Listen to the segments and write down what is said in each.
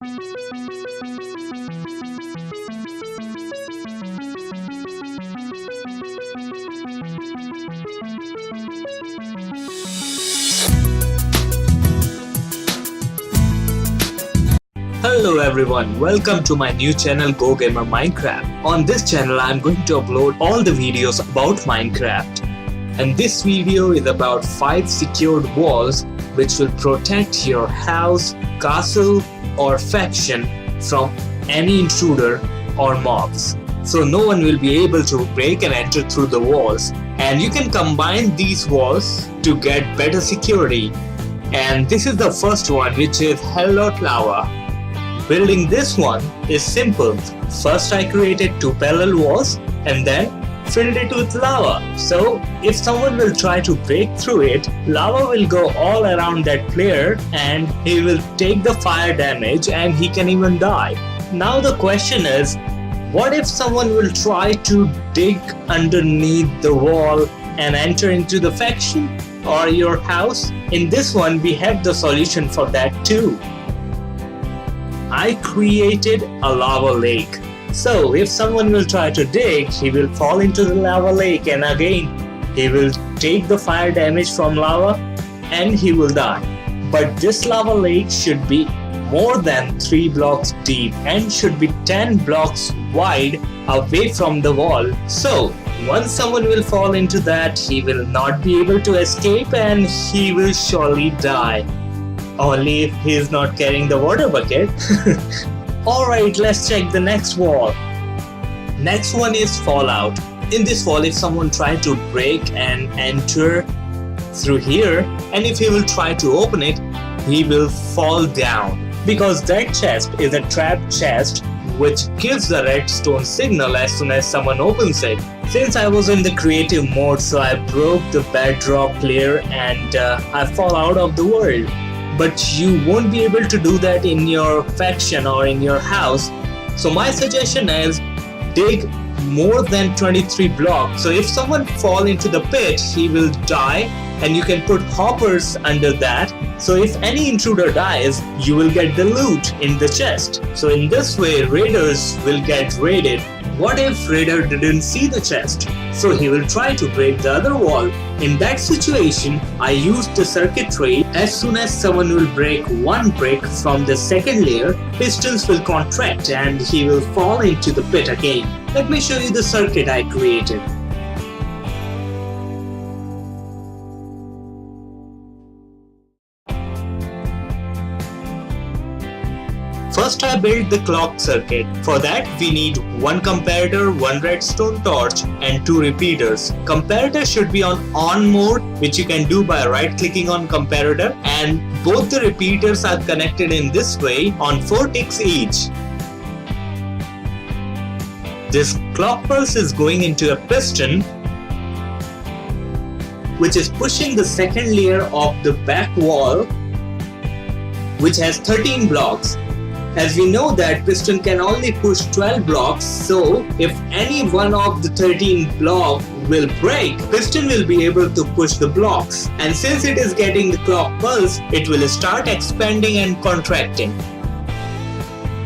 Hello everyone, welcome to my new channel Go Gamer Minecraft. On this channel I am going to upload all the videos about Minecraft. And this video is about 5 secured walls which will protect your house, castle or faction from any intruder or mobs. So no one will be able to break and enter through the walls. And you can combine these walls to get better security. And this is the first one, which is Hello Lava. Building this one is simple. First I created 2 parallel walls and then filled it with lava. So if someone will try to break through it, lava will go all around that player and he will take the fire damage and he can even die. Now the question is, what if someone will try to dig underneath the wall and enter into the faction or your house? In this one we have the solution for that too. I created a lava lake. So if someone will try to dig, he will fall into the lava lake and again he will take the fire damage from lava and he will die. But this lava lake should be more than 3 blocks deep and should be 10 blocks wide away from the wall. So once someone will fall into that, he will not be able to escape and he will surely die. Only if he is not carrying the water bucket. Alright, let's check the next wall. Next one is Fallout. In this wall, if someone tries to break and enter through here, and if he will try to open it, he will fall down. Because that chest is a trap chest which gives the redstone signal as soon as someone opens it. Since I was in the creative mode, so I broke the bedrock layer and I fall out of the world. But you won't be able to do that in your faction or in your house. So my suggestion is dig more than 23 blocks. So if someone falls into the pit, he will die and you can put hoppers under that. So if any intruder dies, you will get the loot in the chest. So in this way, raiders will get raided. What if raider didn't see the chest? So he will try to break the other wall. In that situation, I used the circuitry. As soon as someone will break one brick from the second layer, pistons will contract and he will fall into the pit again. Let me show you the circuit I created. First I built the clock circuit. For that we need 1 comparator, 1 redstone torch and 2 repeaters. Comparator should be on mode, which you can do by right clicking on comparator, and both the repeaters are connected in this way on 4 ticks each. This clock pulse is going into a piston which is pushing the second layer of the back wall, which has 13 blocks. As we know that piston can only push 12 blocks, so if any one of the 13 blocks will break, piston will be able to push the blocks. And since it is getting the clock pulse, it will start expanding and contracting.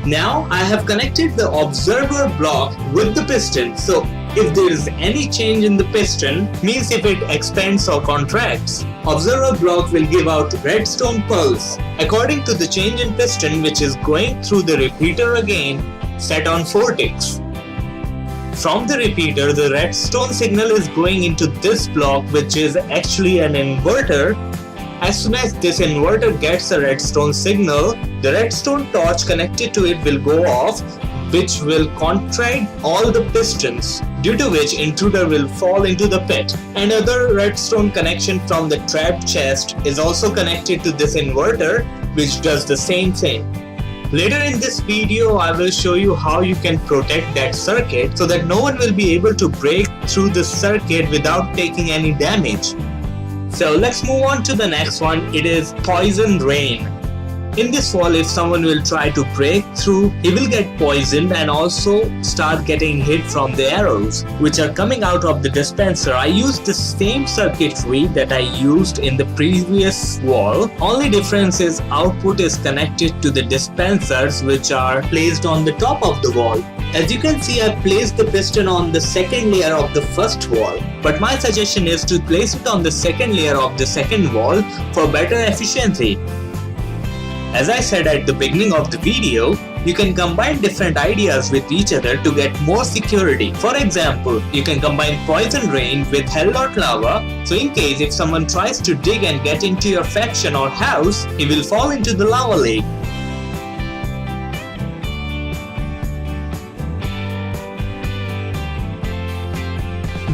Now I have connected the observer block with the piston. So if there is any change in the piston, means if it expands or contracts, observer block will give out redstone pulse according to the change in piston, which is going through the repeater again, set on 4 ticks. From the repeater, the redstone signal is going into this block, which is actually an inverter. As soon as this inverter gets a redstone signal, the redstone torch connected to it will go off, which will contract all the pistons, due to which intruder will fall into the pit. Another redstone connection from the trap chest is also connected to this inverter, which does the same thing. Later in this video, I will show you how you can protect that circuit so that no one will be able to break through the circuit without taking any damage. So let's move on to the next one. It is Poison Rain. In this wall, if someone will try to break through, he will get poisoned and also start getting hit from the arrows which are coming out of the dispenser. I used the same circuitry that I used in the previous wall. Only difference is output is connected to the dispensers which are placed on the top of the wall. As you can see, I placed the piston on the second layer of the first wall, but my suggestion is to place it on the second layer of the second wall for better efficiency. As I said at the beginning of the video, you can combine different ideas with each other to get more security. For example, you can combine poison rain with hell dot lava, so in case if someone tries to dig and get into your faction or house, he will fall into the lava lake.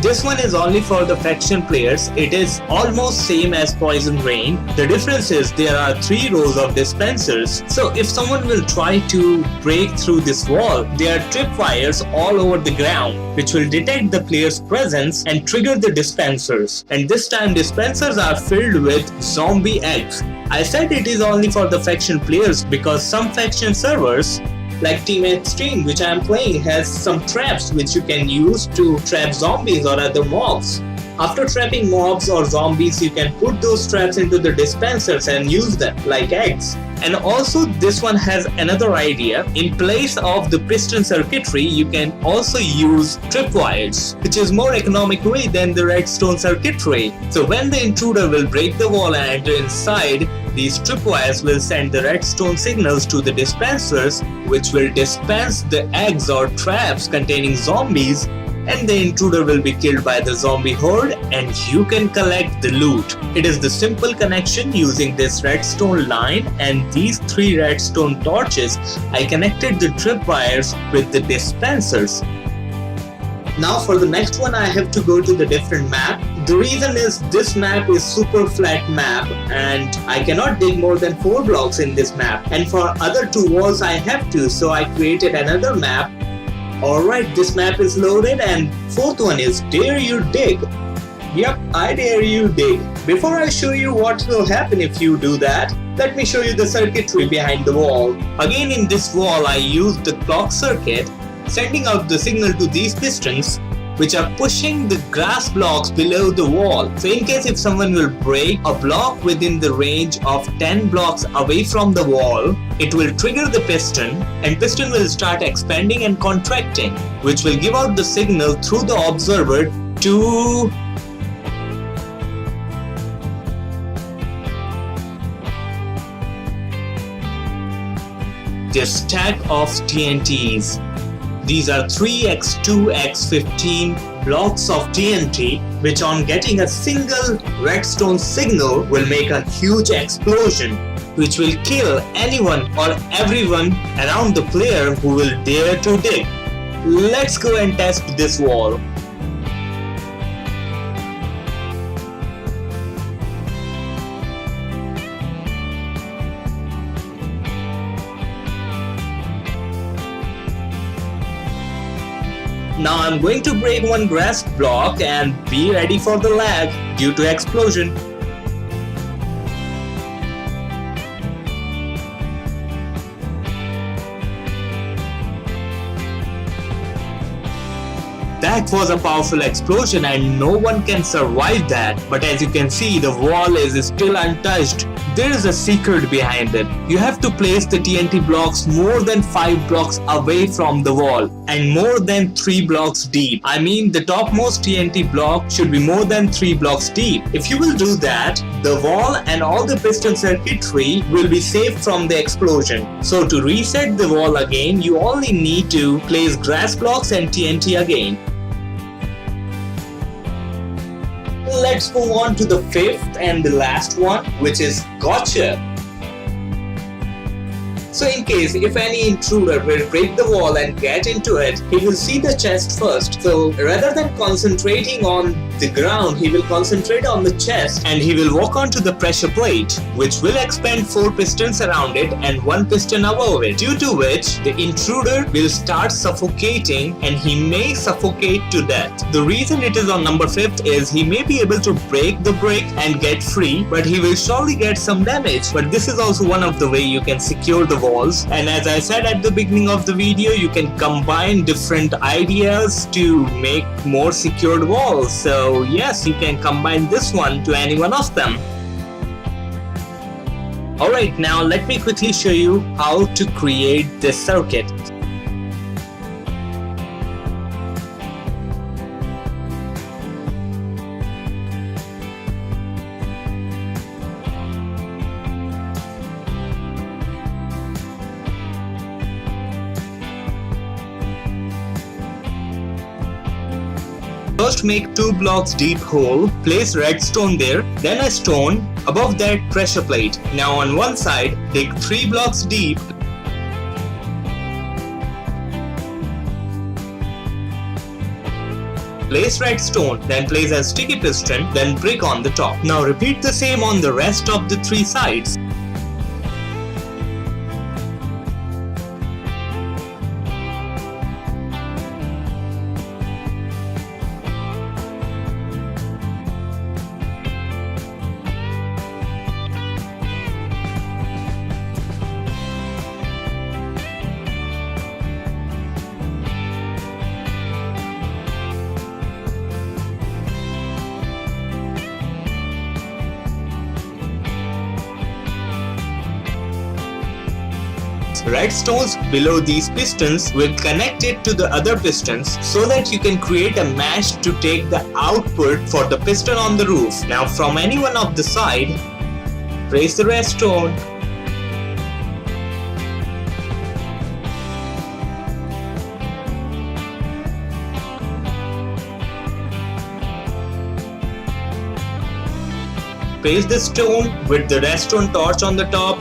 This one is only for the faction players. It is almost same as Poison Rain. The difference is there are 3 rows of dispensers. So if someone will try to break through this wall, there are tripwires all over the ground which will detect the player's presence and trigger the dispensers. And this time dispensers are filled with zombie eggs. I said it is only for the faction players because some faction servers like Team Extreme, which I am playing, has some traps which you can use to trap zombies or other mobs. After trapping mobs or zombies, you can put those traps into the dispensers and use them like eggs. And also this one has another idea. In place of the piston circuitry, you can also use tripwires, which is more economic way than the redstone circuitry. So when the intruder will break the wall and enter inside, these tripwires will send the redstone signals to the dispensers, which will dispense the eggs or traps containing zombies, and the intruder will be killed by the zombie horde and you can collect the loot. It is the simple connection using this redstone line and these 3 redstone torches. I connected the tripwires with the dispensers. Now for the next one, I have to go to the different map. The reason is this map is super flat map and I cannot dig more than 4 blocks in this map, and for other 2 walls I have to, so I created another map. Alright, this map is loaded and 4th one is Dare You Dig. Yep, I dare you dig. Before I show you what will happen if you do that, let me show you the circuitry behind the wall. Again, in this wall I used the clock circuit, sending out the signal to these pistons which are pushing the grass blocks below the wall. So in case if someone will break a block within the range of 10 blocks away from the wall, it will trigger the piston and piston will start expanding and contracting, which will give out the signal through the observer to the stack of TNTs. These are 3x2x15 blocks of TNT, which on getting a single redstone signal will make a huge explosion, which will kill anyone or everyone around the player who will dare to dig. Let's go and test this wall. Now I'm going to break one grass block and be ready for the lag due to explosion. That was a powerful explosion and no one can survive that. But as you can see, the wall is still untouched. There is a secret behind it. You have to place the TNT blocks more than 5 blocks away from the wall and more than 3 blocks deep. I mean, the topmost TNT block should be more than 3 blocks deep. If you will do that, the wall and all the piston circuitry will be safe from the explosion. So to reset the wall again, you only need to place grass blocks and TNT again. Let's move on to the 5th and the last one, which is gotcha. So in case if any intruder will break the wall and get into it, he will see the chest first. So rather than concentrating on the ground, he will concentrate on the chest and he will walk onto the pressure plate, which will expand 4 pistons around it and 1 piston above it, due to which the intruder will start suffocating and he may suffocate to death. The reason it is on number 5th is he may be able to break the brick and get free, but he will surely get some damage. But this is also one of the way you can secure the walls, and as I said at the beginning of the video, you can combine different ideas to make more secured walls. So yes, you can combine this one to any one of them. Alright, now let me quickly show you how to create this circuit. First make 2 blocks deep hole, place redstone there, then a stone, above that pressure plate. Now on one side, dig 3 blocks deep, place redstone, then place a sticky piston, then brick on the top. Now repeat the same on the rest of the 3 sides. Redstones below these pistons will connect it to the other pistons so that you can create a mesh to take the output for the piston on the roof. Now from any one of the side, place the redstone, place the stone with the redstone torch on the top,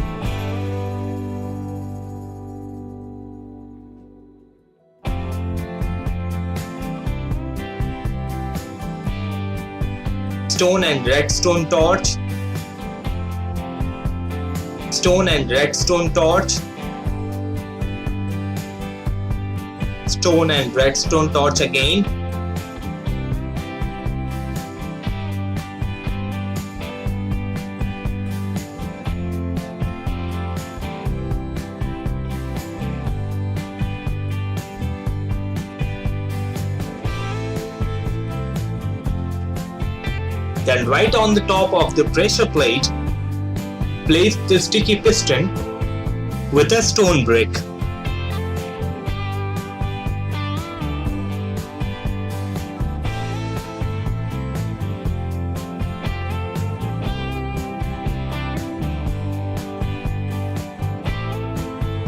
stone and redstone torch, stone and redstone torch, stone and redstone torch again, then right on the top of the pressure plate, place the sticky piston with a stone brick.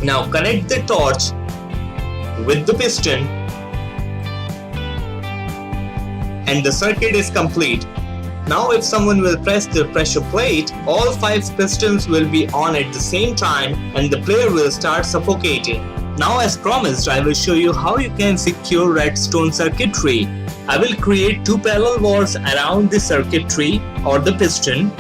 Now connect the torch with the piston and the circuit is complete. Now if someone will press the pressure plate, all 5 pistons will be on at the same time and the player will start suffocating. Now as promised, I will show you how you can secure redstone circuitry. I will create 2 parallel walls around the circuitry or the piston.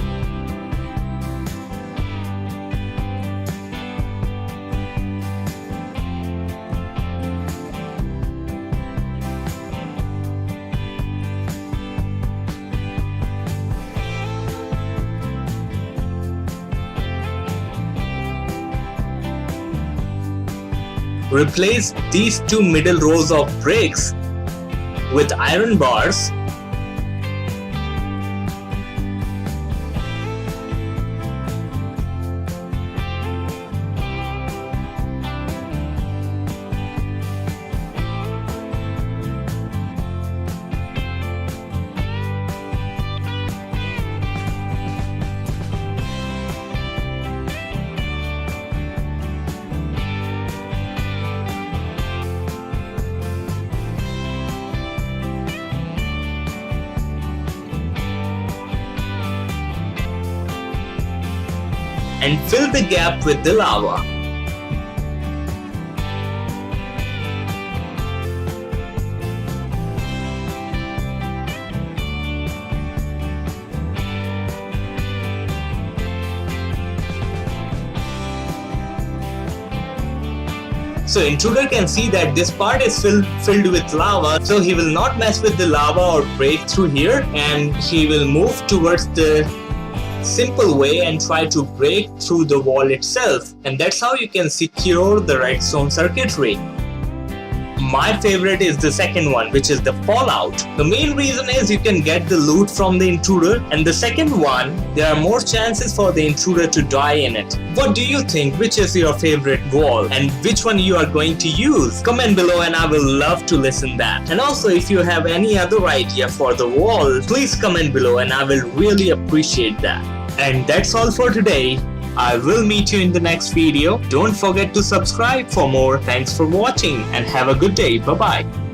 Replace these 2 middle rows of bricks with iron bars. And fill the gap with the lava. So intruder can see that this part is filled with lava, so he will not mess with the lava or break through here, and he will move towards the simple way and try to break through the wall itself. And that's how you can secure the redstone circuitry. My favorite is the second one, which is the fallout. The main reason is you can get the loot from the intruder, and the second one, there are more chances for the intruder to die in it. What do you think? Which is your favorite wall and which one you are going to use? Comment below and I will love to listen that. And also, if you have any other idea for the wall, please comment below and I will really appreciate that. And that's all for today. I will meet you in the next video. Don't forget to subscribe for more. Thanks for watching and have a good day. Bye bye.